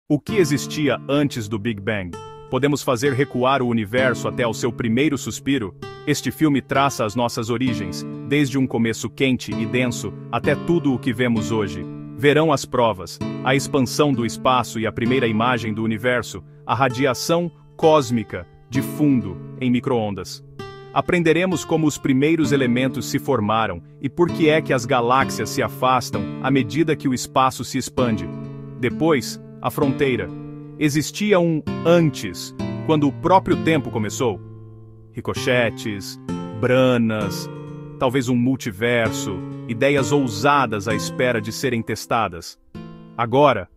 O que existia antes do Big Bang? Podemos fazer recuar o universo até ao seu primeiro suspiro? Este filme traça as nossas origens, desde um começo quente e denso, até tudo o que vemos hoje. Verão as provas, a expansão do espaço e a primeira imagem do universo, a radiação cósmica, de fundo, em micro-ondas. Aprenderemos como os primeiros elementos se formaram e por que é que as galáxias se afastam à medida que o espaço se expande. Depois, a fronteira. Existia um antes, quando o próprio tempo começou. Ricochetes, branas, talvez um multiverso, ideias ousadas à espera de serem testadas. Agora,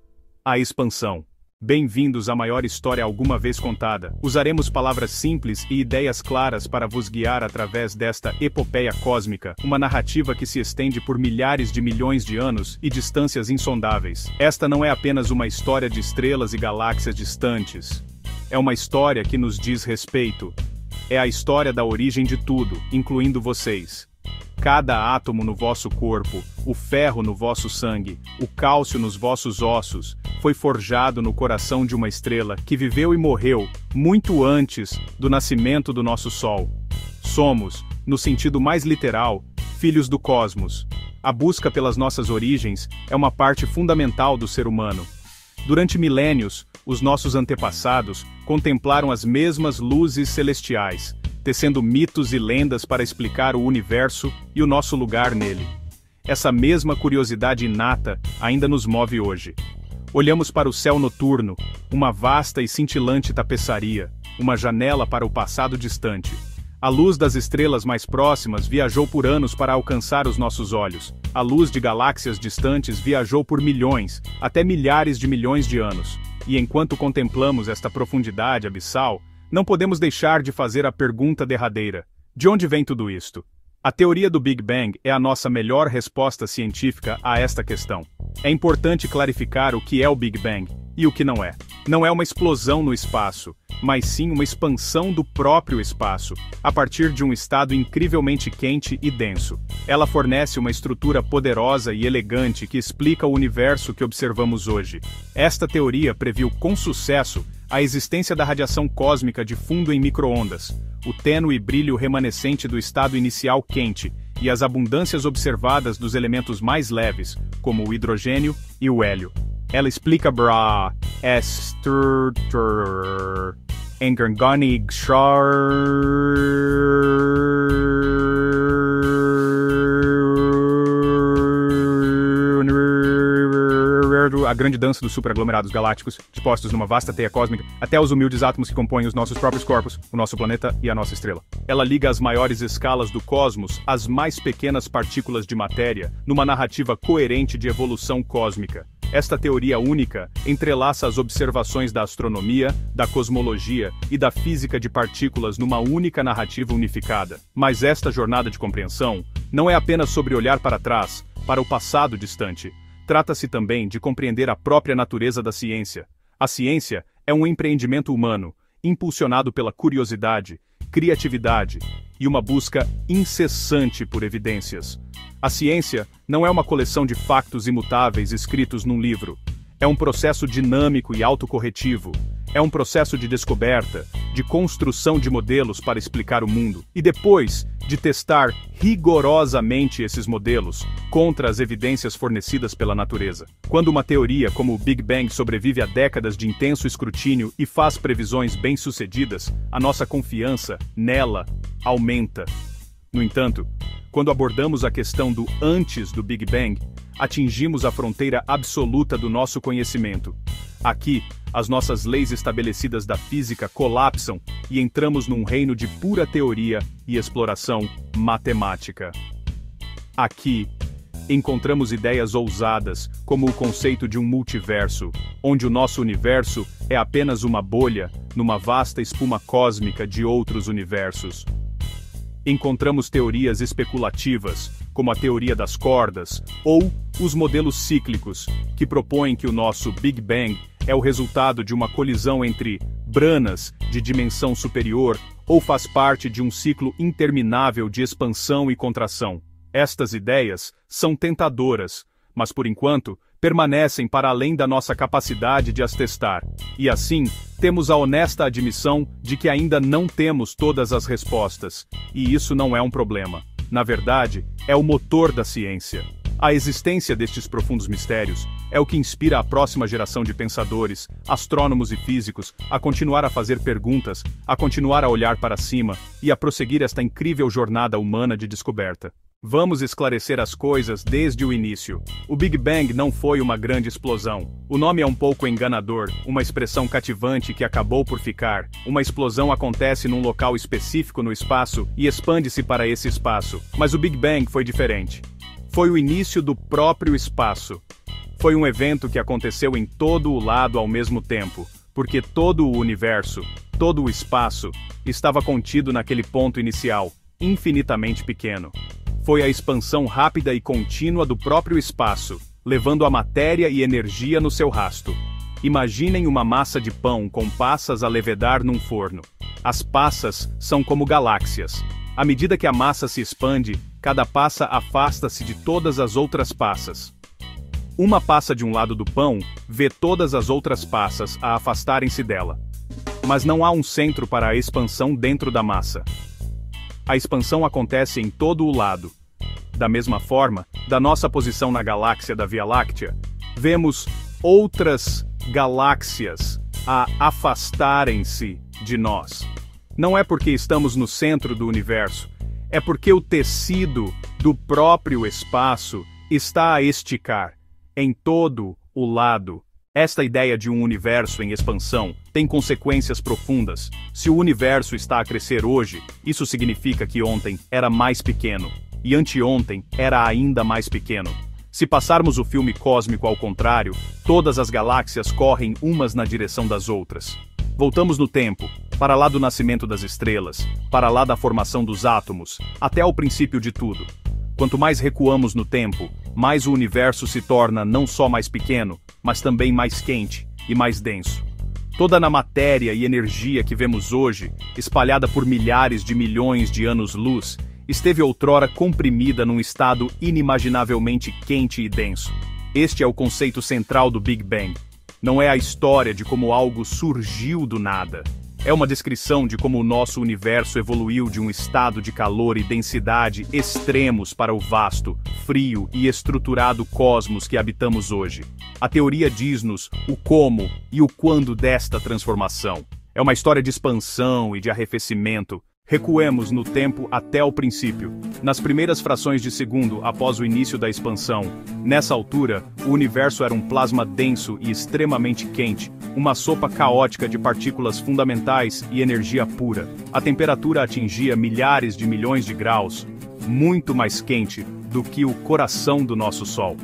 a expansão. Bem-vindos à maior história alguma vez contada. Usaremos palavras simples e ideias claras para vos guiar através desta epopeia cósmica, uma narrativa que se estende por milhares de milhões de anos e distâncias insondáveis. Esta não é apenas uma história de estrelas e galáxias distantes. É uma história que nos diz respeito. É a história da origem de tudo, incluindo vocês. Cada átomo no vosso corpo, o ferro no vosso sangue, o cálcio nos vossos ossos, foi forjado no coração de uma estrela que viveu e morreu muito antes do nascimento do nosso Sol. Somos, no sentido mais literal, filhos do cosmos. A busca pelas nossas origens é uma parte fundamental do ser humano. Durante milênios, os nossos antepassados contemplaram as mesmas luzes celestiais, tecendo mitos e lendas para explicar o universo e o nosso lugar nele. Essa mesma curiosidade inata ainda nos move hoje. Olhamos para o céu noturno, uma vasta e cintilante tapeçaria, uma janela para o passado distante. A luz das estrelas mais próximas viajou por anos para alcançar os nossos olhos. A luz de galáxias distantes viajou por milhões, até milhares de milhões de anos. E enquanto contemplamos esta profundidade abissal, não podemos deixar de fazer a pergunta derradeira: de onde vem tudo isto? A teoria do Big Bang é a nossa melhor resposta científica a esta questão. É importante clarificar o que é o Big Bang e o que não é. Não é uma explosão no espaço, mas sim uma expansão do próprio espaço, a partir de um estado incrivelmente quente e denso. Ela fornece uma estrutura poderosa e elegante que explica o universo que observamos hoje. Esta teoria previu com sucesso a existência da radiação cósmica de fundo em micro-ondas, o tênue brilho remanescente do estado inicial quente e as abundâncias observadas dos elementos mais leves, como o hidrogênio e o hélio. Ela explica a grande dança dos superaglomerados galácticos, dispostos numa vasta teia cósmica, até os humildes átomos que compõem os nossos próprios corpos, o nosso planeta e a nossa estrela. Ela liga as maiores escalas do cosmos às mais pequenas partículas de matéria, numa narrativa coerente de evolução cósmica. Esta teoria única entrelaça as observações da astronomia, da cosmologia e da física de partículas numa única narrativa unificada. Mas esta jornada de compreensão não é apenas sobre olhar para trás, para o passado distante. Trata-se também de compreender a própria natureza da ciência. A ciência é um empreendimento humano, impulsionado pela curiosidade, criatividade e uma busca incessante por evidências. A ciência não é uma coleção de factos imutáveis escritos num livro. É um processo dinâmico e autocorretivo. É um processo de descoberta, de construção de modelos para explicar o mundo, e depois de testar rigorosamente esses modelos contra as evidências fornecidas pela natureza. Quando uma teoria como o Big Bang sobrevive a décadas de intenso escrutínio e faz previsões bem-sucedidas, a nossa confiança nela aumenta. No entanto, quando abordamos a questão do antes do Big Bang, atingimos a fronteira absoluta do nosso conhecimento. Aqui, as nossas leis estabelecidas da física colapsam e entramos num reino de pura teoria e exploração matemática. Aqui, encontramos ideias ousadas, como o conceito de um multiverso, onde o nosso universo é apenas uma bolha numa vasta espuma cósmica de outros universos. Encontramos teorias especulativas, como a teoria das cordas, ou os modelos cíclicos, que propõem que o nosso Big Bang é o resultado de uma colisão entre branas de dimensão superior ou faz parte de um ciclo interminável de expansão e contração. Estas ideias são tentadoras, mas por enquanto permanecem para além da nossa capacidade de as testar. E assim, temos a honesta admissão de que ainda não temos todas as respostas. E isso não é um problema. Na verdade, é o motor da ciência. A existência destes profundos mistérios é o que inspira a próxima geração de pensadores, astrônomos e físicos a continuar a fazer perguntas, a continuar a olhar para cima e a prosseguir esta incrível jornada humana de descoberta. Vamos esclarecer as coisas desde o início. O Big Bang não foi uma grande explosão. O nome é um pouco enganador, uma expressão cativante que acabou por ficar. Uma explosão acontece num local específico no espaço e expande-se para esse espaço. Mas o Big Bang foi diferente. Foi o início do próprio espaço. Foi um evento que aconteceu em todo o lado ao mesmo tempo, porque todo o universo, todo o espaço, estava contido naquele ponto inicial, infinitamente pequeno. Foi a expansão rápida e contínua do próprio espaço, levando a matéria e energia no seu rasto. Imaginem uma massa de pão com passas a levedar num forno. As passas são como galáxias. À medida que a massa se expande, cada passa afasta-se de todas as outras passas. Uma passa de um lado do pão vê todas as outras passas a afastarem-se dela. Mas não há um centro para a expansão dentro da massa. A expansão acontece em todo o lado. Da mesma forma, da nossa posição na galáxia da Via Láctea, vemos outras galáxias a afastarem-se de nós. Não é porque estamos no centro do universo, é porque o tecido do próprio espaço está a esticar em todo o lado. Esta ideia de um universo em expansão tem consequências profundas. Se o universo está a crescer hoje, isso significa que ontem era mais pequeno, e anteontem era ainda mais pequeno. Se passarmos o filme cósmico ao contrário, todas as galáxias correm umas na direção das outras. Voltamos no tempo, para lá do nascimento das estrelas, para lá da formação dos átomos, até ao princípio de tudo. Quanto mais recuamos no tempo, mais o universo se torna não só mais pequeno, mas também mais quente e mais denso. Toda a matéria e energia que vemos hoje, espalhada por milhares de milhões de anos-luz, esteve outrora comprimida num estado inimaginavelmente quente e denso. Este é o conceito central do Big Bang. Não é a história de como algo surgiu do nada. É uma descrição de como o nosso universo evoluiu de um estado de calor e densidade extremos para o vasto, frio e estruturado cosmos que habitamos hoje. A teoria diz-nos o como e o quando desta transformação. É uma história de expansão e de arrefecimento. Recuemos no tempo até o princípio, nas primeiras frações de segundo após o início da expansão. Nessa altura, o universo era um plasma denso e extremamente quente, uma sopa caótica de partículas fundamentais e energia pura. A temperatura atingia milhares de milhões de graus, muito mais quente do que o coração do nosso Sol.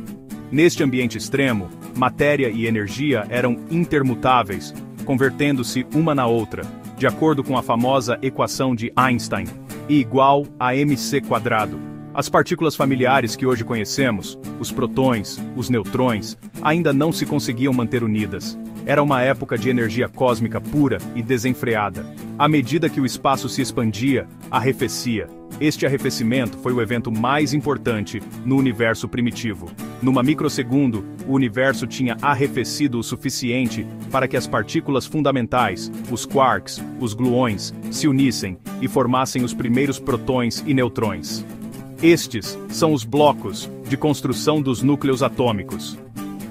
Neste ambiente extremo, matéria e energia eram intermutáveis, convertendo-se uma na outra, de acordo com a famosa equação de Einstein, I igual a mc². As partículas familiares que hoje conhecemos, os prótons, os nêutrons, ainda não se conseguiam manter unidas. Era uma época de energia cósmica pura e desenfreada. À medida que o espaço se expandia, arrefecia. Este arrefecimento foi o evento mais importante no universo primitivo. Numa microsegundo, o universo tinha arrefecido o suficiente para que as partículas fundamentais, os quarks, os gluões, se unissem e formassem os primeiros prótons e nêutrons. Estes são os blocos de construção dos núcleos atômicos.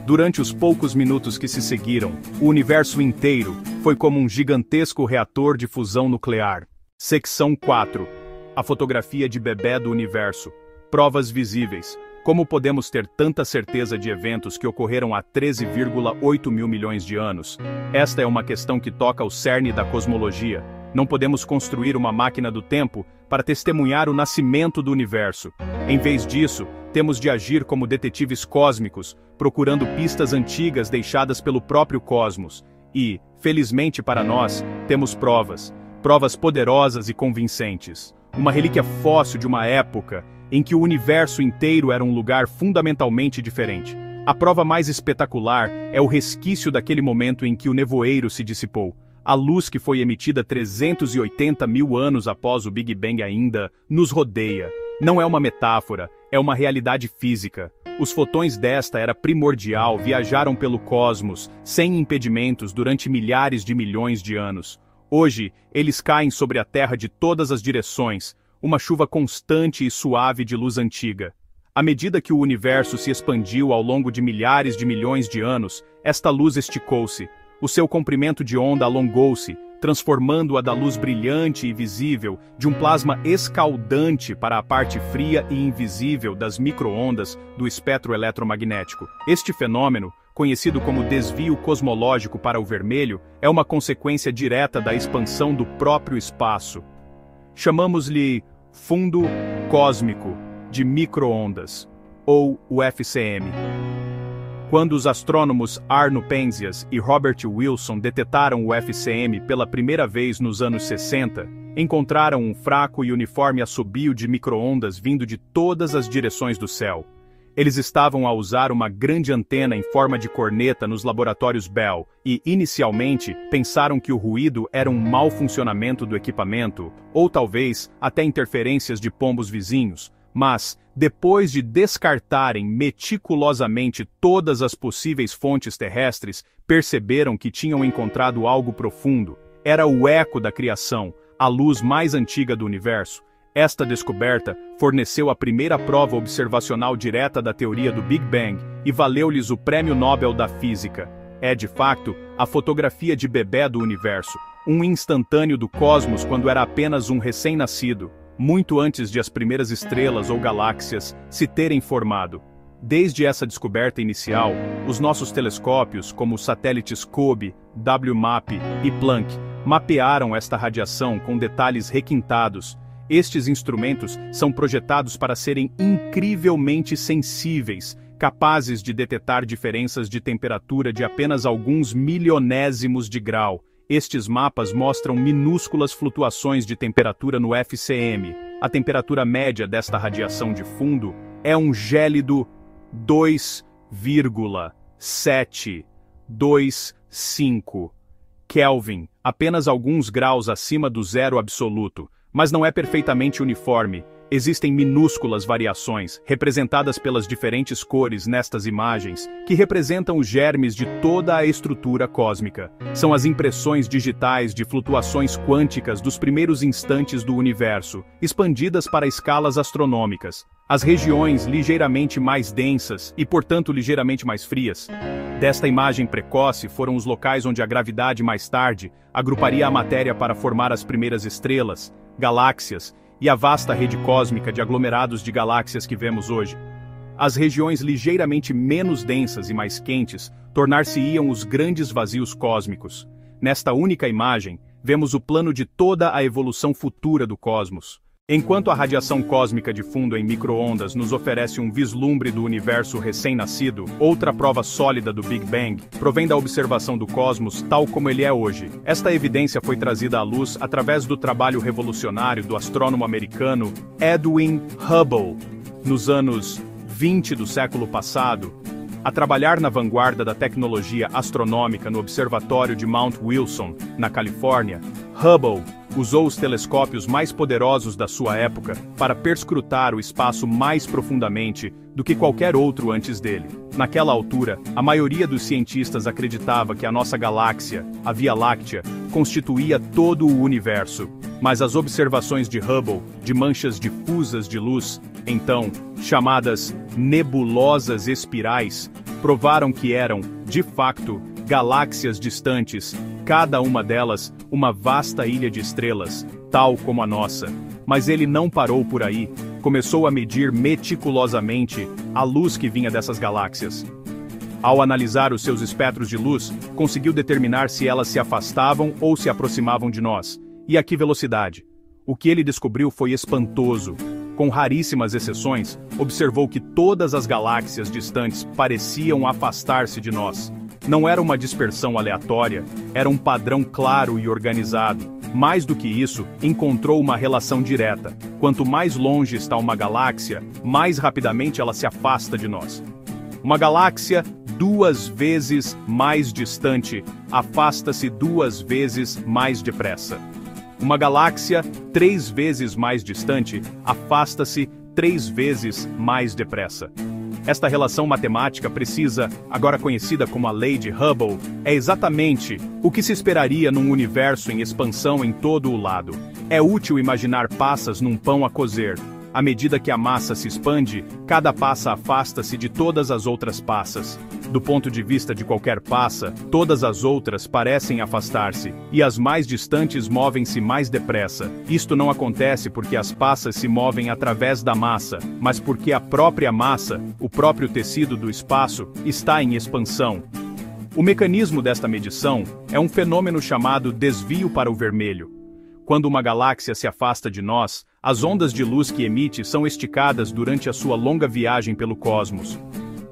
Durante os poucos minutos que se seguiram, o universo inteiro foi como um gigantesco reator de fusão nuclear. Secção 4. A fotografia de bebê do universo. Provas visíveis. Como podemos ter tanta certeza de eventos que ocorreram há 13,8 mil milhões de anos? Esta é uma questão que toca o cerne da cosmologia. Não podemos construir uma máquina do tempo para testemunhar o nascimento do universo. Em vez disso, temos de agir como detetives cósmicos, procurando pistas antigas deixadas pelo próprio cosmos. E, felizmente para nós, temos provas poderosas e convincentes. Uma relíquia fóssil de uma época em que o universo inteiro era um lugar fundamentalmente diferente. A prova mais espetacular é o resquício daquele momento em que o nevoeiro se dissipou. A luz que foi emitida 380 mil anos após o Big Bang ainda nos rodeia. Não é uma metáfora, é uma realidade física. Os fotões desta era primordial viajaram pelo cosmos, sem impedimentos, durante milhares de milhões de anos. Hoje, eles caem sobre a Terra de todas as direções, uma chuva constante e suave de luz antiga. À medida que o universo se expandiu ao longo de milhares de milhões de anos, esta luz esticou-se. O seu comprimento de onda alongou-se, transformando-a da luz brilhante e visível de um plasma escaldante para a parte fria e invisível das micro-ondas do espectro eletromagnético. Este fenômeno, conhecido como desvio cosmológico para o vermelho, é uma consequência direta da expansão do próprio espaço. Chamamos-lhe fundo cósmico de micro-ondas, ou o FCM. Quando os astrônomos Arno Penzias e Robert Wilson detetaram o FCM pela primeira vez nos anos 60, encontraram um fraco e uniforme assobio de micro-ondas vindo de todas as direções do céu. Eles estavam a usar uma grande antena em forma de corneta nos laboratórios Bell e, inicialmente, pensaram que o ruído era um mau funcionamento do equipamento, ou talvez até interferências de pombos vizinhos. Mas, depois de descartarem meticulosamente todas as possíveis fontes terrestres, perceberam que tinham encontrado algo profundo. Era o eco da criação, a luz mais antiga do universo. Esta descoberta forneceu a primeira prova observacional direta da teoria do Big Bang e valeu-lhes o Prêmio Nobel da Física. É, de facto, a fotografia de bebê do universo, um instantâneo do cosmos quando era apenas um recém-nascido, muito antes de as primeiras estrelas ou galáxias se terem formado. Desde essa descoberta inicial, os nossos telescópios, como os satélites COBE, WMAP e Planck, mapearam esta radiação com detalhes requintados. Estes instrumentos são projetados para serem incrivelmente sensíveis, capazes de detectar diferenças de temperatura de apenas alguns milionésimos de grau. Estes mapas mostram minúsculas flutuações de temperatura no FCM. A temperatura média desta radiação de fundo é um gélido 2,725 Kelvin, apenas alguns graus acima do zero absoluto, mas não é perfeitamente uniforme. Existem minúsculas variações, representadas pelas diferentes cores nestas imagens, que representam os germes de toda a estrutura cósmica. São as impressões digitais de flutuações quânticas dos primeiros instantes do universo, expandidas para escalas astronômicas. As regiões ligeiramente mais densas e, portanto, ligeiramente mais frias desta imagem precoce foram os locais onde a gravidade mais tarde agruparia a matéria para formar as primeiras estrelas, galáxias, e a vasta rede cósmica de aglomerados de galáxias que vemos hoje. As regiões ligeiramente menos densas e mais quentes tornar-se-iam os grandes vazios cósmicos. Nesta única imagem, vemos o plano de toda a evolução futura do cosmos. Enquanto a radiação cósmica de fundo em micro-ondas nos oferece um vislumbre do universo recém-nascido, outra prova sólida do Big Bang provém da observação do cosmos tal como ele é hoje. Esta evidência foi trazida à luz através do trabalho revolucionário do astrônomo americano Edwin Hubble, nos anos 20 do século passado. A trabalhar na vanguarda da tecnologia astronômica no observatório de Mount Wilson, na Califórnia, Hubble usou os telescópios mais poderosos da sua época para perscrutar o espaço mais profundamente do que qualquer outro antes dele. Naquela altura, a maioria dos cientistas acreditava que a nossa galáxia, a Via Láctea, constituía todo o universo. Mas as observações de Hubble de manchas difusas de luz, então chamadas nebulosas espirais, provaram que eram, de facto, galáxias distantes, cada uma delas uma vasta ilha de estrelas, tal como a nossa. Mas ele não parou por aí, começou a medir meticulosamente a luz que vinha dessas galáxias. Ao analisar os seus espectros de luz, conseguiu determinar se elas se afastavam ou se aproximavam de nós. E a que velocidade? O que ele descobriu foi espantoso. Com raríssimas exceções, observou que todas as galáxias distantes pareciam afastar-se de nós. Não era uma dispersão aleatória, era um padrão claro e organizado. Mais do que isso, encontrou uma relação direta. Quanto mais longe está uma galáxia, mais rapidamente ela se afasta de nós. Uma galáxia 2 vezes mais distante afasta-se 2 vezes mais depressa. Uma galáxia 3 vezes mais distante afasta-se 3 vezes mais depressa. Esta relação matemática precisa, agora conhecida como a Lei de Hubble, é exatamente o que se esperaria num universo em expansão em todo o lado. É útil imaginar passas num pão a cozer. À medida que a massa se expande, cada passa afasta-se de todas as outras passas. Do ponto de vista de qualquer passa, todas as outras parecem afastar-se, e as mais distantes movem-se mais depressa. Isto não acontece porque as passas se movem através da massa, mas porque a própria massa, o próprio tecido do espaço, está em expansão. O mecanismo desta medição é um fenômeno chamado desvio para o vermelho. Quando uma galáxia se afasta de nós, as ondas de luz que emite são esticadas durante a sua longa viagem pelo cosmos.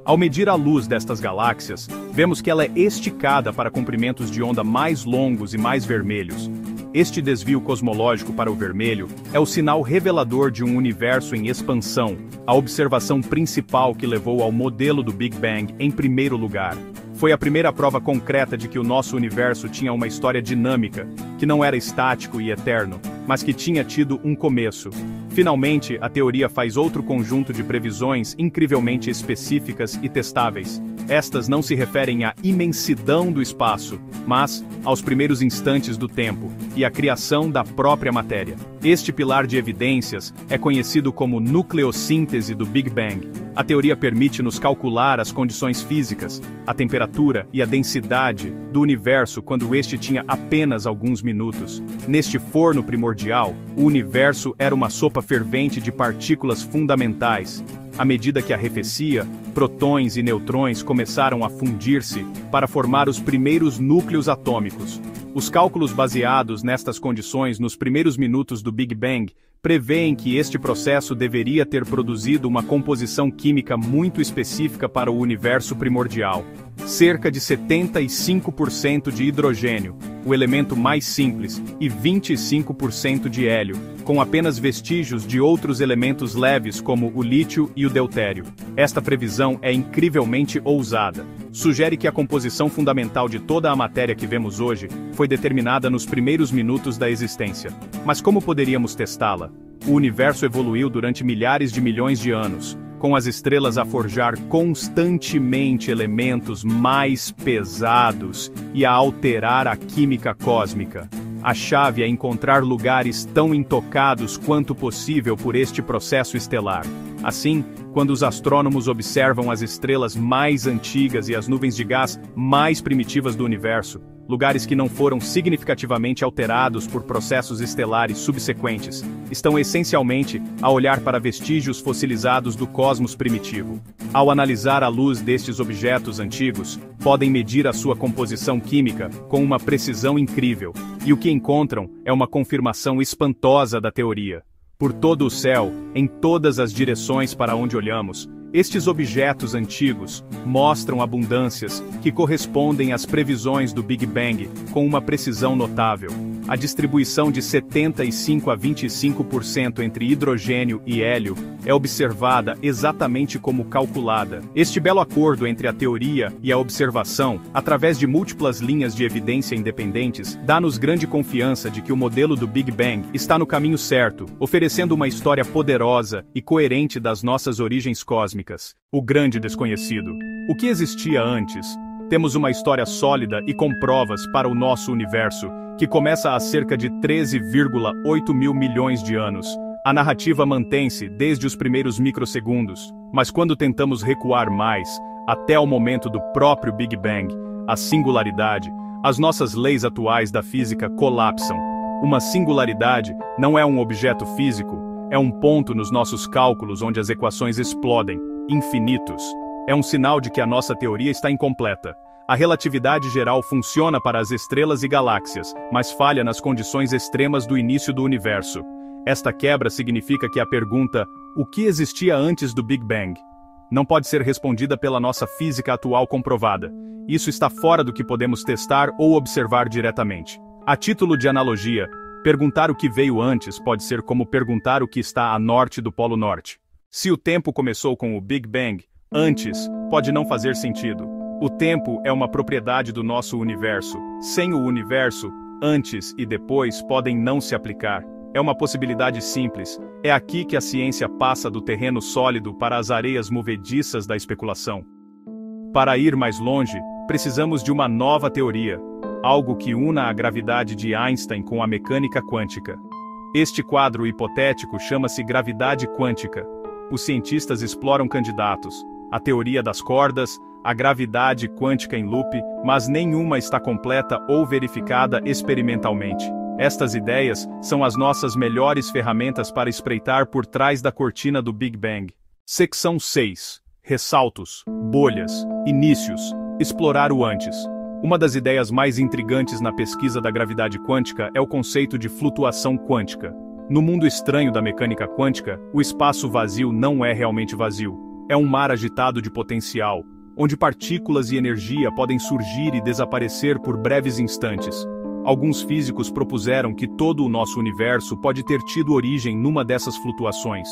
Ao medir a luz destas galáxias, vemos que ela é esticada para comprimentos de onda mais longos e mais vermelhos. Este desvio cosmológico para o vermelho é o sinal revelador de um universo em expansão, a observação principal que levou ao modelo do Big Bang em primeiro lugar. Foi a primeira prova concreta de que o nosso universo tinha uma história dinâmica, que não era estático e eterno, mas que tinha tido um começo. Finalmente, a teoria faz outro conjunto de previsões incrivelmente específicas e testáveis. Estas não se referem à imensidão do espaço, mas aos primeiros instantes do tempo e à criação da própria matéria. Este pilar de evidências é conhecido como nucleossíntese do Big Bang. A teoria permite-nos calcular as condições físicas, a temperatura e a densidade do universo quando este tinha apenas alguns minutos. Neste forno primordial, o universo era uma sopa fervente de partículas fundamentais. À medida que arrefecia, prótons e neutrões começaram a fundir-se para formar os primeiros núcleos atômicos. Os cálculos baseados nestas condições nos primeiros minutos do Big Bang prevêem que este processo deveria ter produzido uma composição química muito específica para o universo primordial. Cerca de 75% de hidrogênio, o elemento mais simples, e 25% de hélio, com apenas vestígios de outros elementos leves como o lítio e o deutério. Esta previsão é incrivelmente ousada. Sugere que a composição fundamental de toda a matéria que vemos hoje foi determinada nos primeiros minutos da existência. Mas como poderíamos testá-la? O universo evoluiu durante milhares de milhões de anos, com as estrelas a forjar constantemente elementos mais pesados e a alterar a química cósmica. A chave é encontrar lugares tão intocados quanto possível por este processo estelar. Assim, quando os astrônomos observam as estrelas mais antigas e as nuvens de gás mais primitivas do universo, lugares que não foram significativamente alterados por processos estelares subsequentes, estão essencialmente a olhar para vestígios fossilizados do cosmos primitivo. Ao analisar a luz destes objetos antigos, podem medir a sua composição química com uma precisão incrível, e o que encontram é uma confirmação espantosa da teoria. Por todo o céu, em todas as direções para onde olhamos, estes objetos antigos mostram abundâncias que correspondem às previsões do Big Bang com uma precisão notável. A distribuição de 75 a 25% entre hidrogênio e hélio é observada exatamente como calculada. Este belo acordo entre a teoria e a observação, através de múltiplas linhas de evidência independentes, dá-nos grande confiança de que o modelo do Big Bang está no caminho certo, oferecendo uma história poderosa e coerente das nossas origens cósmicas. O grande desconhecido. O que existia antes? Temos uma história sólida e com provas para o nosso universo, que começa há cerca de 13,8 mil milhões de anos. A narrativa mantém-se desde os primeiros microsegundos, mas quando tentamos recuar mais, até o momento do próprio Big Bang, a singularidade, as nossas leis atuais da física colapsam. Uma singularidade não é um objeto físico, é um ponto nos nossos cálculos onde as equações explodem, infinitos. É um sinal de que a nossa teoria está incompleta. A relatividade geral funciona para as estrelas e galáxias, mas falha nas condições extremas do início do universo. Esta quebra significa que a pergunta, o que existia antes do Big Bang? Não pode ser respondida pela nossa física atual comprovada. Isso está fora do que podemos testar ou observar diretamente. A título de analogia, perguntar o que veio antes pode ser como perguntar o que está a norte do Polo Norte. Se o tempo começou com o Big Bang, antes, pode não fazer sentido. O tempo é uma propriedade do nosso universo. Sem o universo, antes e depois podem não se aplicar. É uma possibilidade simples. É aqui que a ciência passa do terreno sólido para as areias movediças da especulação. Para ir mais longe, precisamos de uma nova teoria, algo que una a gravidade de Einstein com a mecânica quântica. Este quadro hipotético chama-se gravidade quântica. Os cientistas exploram candidatos, a teoria das cordas, a gravidade quântica em loop, mas nenhuma está completa ou verificada experimentalmente. Estas ideias são as nossas melhores ferramentas para espreitar por trás da cortina do Big Bang. Secção 6. Ressaltos, bolhas, inícios, explorar o antes. Uma das ideias mais intrigantes na pesquisa da gravidade quântica é o conceito de flutuação quântica. No mundo estranho da mecânica quântica, o espaço vazio não é realmente vazio. É um mar agitado de potencial, onde partículas e energia podem surgir e desaparecer por breves instantes. Alguns físicos propuseram que todo o nosso universo pode ter tido origem numa dessas flutuações.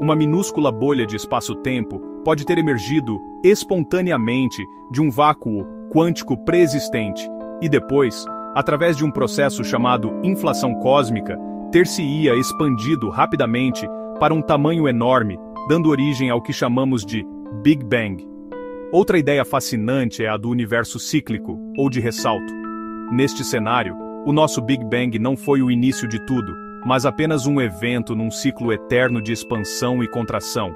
Uma minúscula bolha de espaço-tempo pode ter emergido espontaneamente de um vácuo quântico pré-existente e depois, através de um processo chamado inflação cósmica, ter-se-ia expandido rapidamente para um tamanho enorme, dando origem ao que chamamos de Big Bang. Outra ideia fascinante é a do universo cíclico, ou de ressalto. Neste cenário, o nosso Big Bang não foi o início de tudo, mas apenas um evento num ciclo eterno de expansão e contração.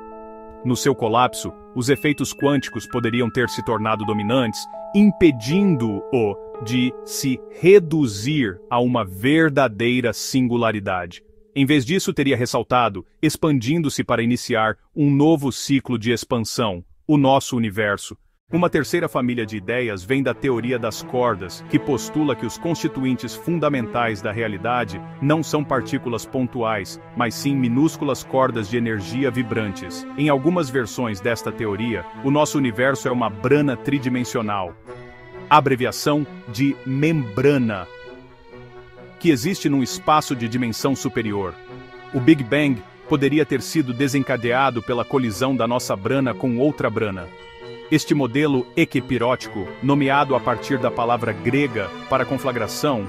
No seu colapso, os efeitos quânticos poderiam ter se tornado dominantes, impedindo-o de se reduzir a uma verdadeira singularidade. Em vez disso, teria ressaltado, expandindo-se para iniciar um novo ciclo de expansão, o nosso universo. Uma terceira família de ideias vem da teoria das cordas, que postula que os constituintes fundamentais da realidade não são partículas pontuais, mas sim minúsculas cordas de energia vibrantes. Em algumas versões desta teoria, o nosso universo é uma brana tridimensional, abreviação de membrana, que existe num espaço de dimensão superior. O Big Bang poderia ter sido desencadeado pela colisão da nossa brana com outra brana. Este modelo equipirótico, nomeado a partir da palavra grega para conflagração,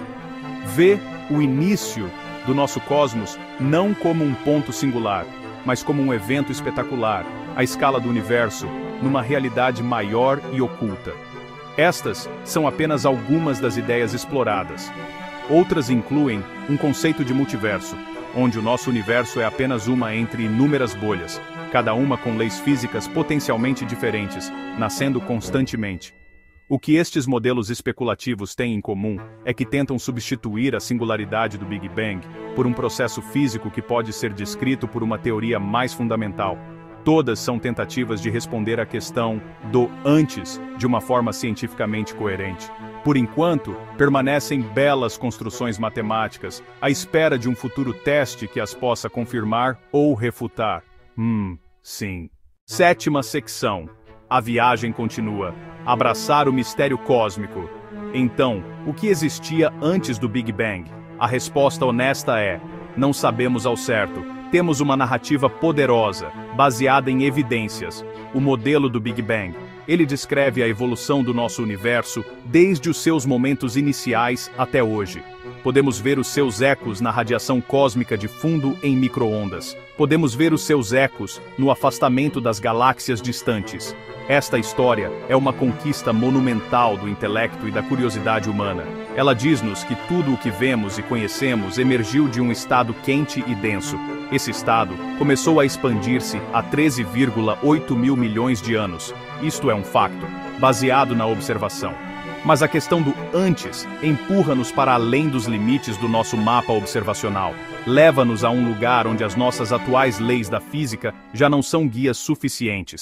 vê o início do nosso cosmos não como um ponto singular, mas como um evento espetacular, à escala do universo, numa realidade maior e oculta. Estas são apenas algumas das ideias exploradas. Outras incluem um conceito de multiverso, onde o nosso universo é apenas uma entre inúmeras bolhas, cada uma com leis físicas potencialmente diferentes, nascendo constantemente. O que estes modelos especulativos têm em comum é que tentam substituir a singularidade do Big Bang por um processo físico que pode ser descrito por uma teoria mais fundamental. Todas são tentativas de responder à questão do antes de uma forma cientificamente coerente. Por enquanto, permanecem belas construções matemáticas, à espera de um futuro teste que as possa confirmar ou refutar. Sim. Sétima secção. A viagem continua. Abraçar o mistério cósmico. Então, o que existia antes do Big Bang? A resposta honesta é: não sabemos ao certo. Temos uma narrativa poderosa, baseada em evidências. O modelo do Big Bang. Ele descreve a evolução do nosso universo desde os seus momentos iniciais até hoje. Podemos ver os seus ecos na radiação cósmica de fundo em micro-ondas. Podemos ver os seus ecos no afastamento das galáxias distantes. Esta história é uma conquista monumental do intelecto e da curiosidade humana. Ela diz-nos que tudo o que vemos e conhecemos emergiu de um estado quente e denso. Esse estado começou a expandir-se há 13,8 mil milhões de anos. Isto é um facto, baseado na observação. Mas a questão do antes empurra-nos para além dos limites do nosso mapa observacional. Leva-nos a um lugar onde as nossas atuais leis da física já não são guias suficientes.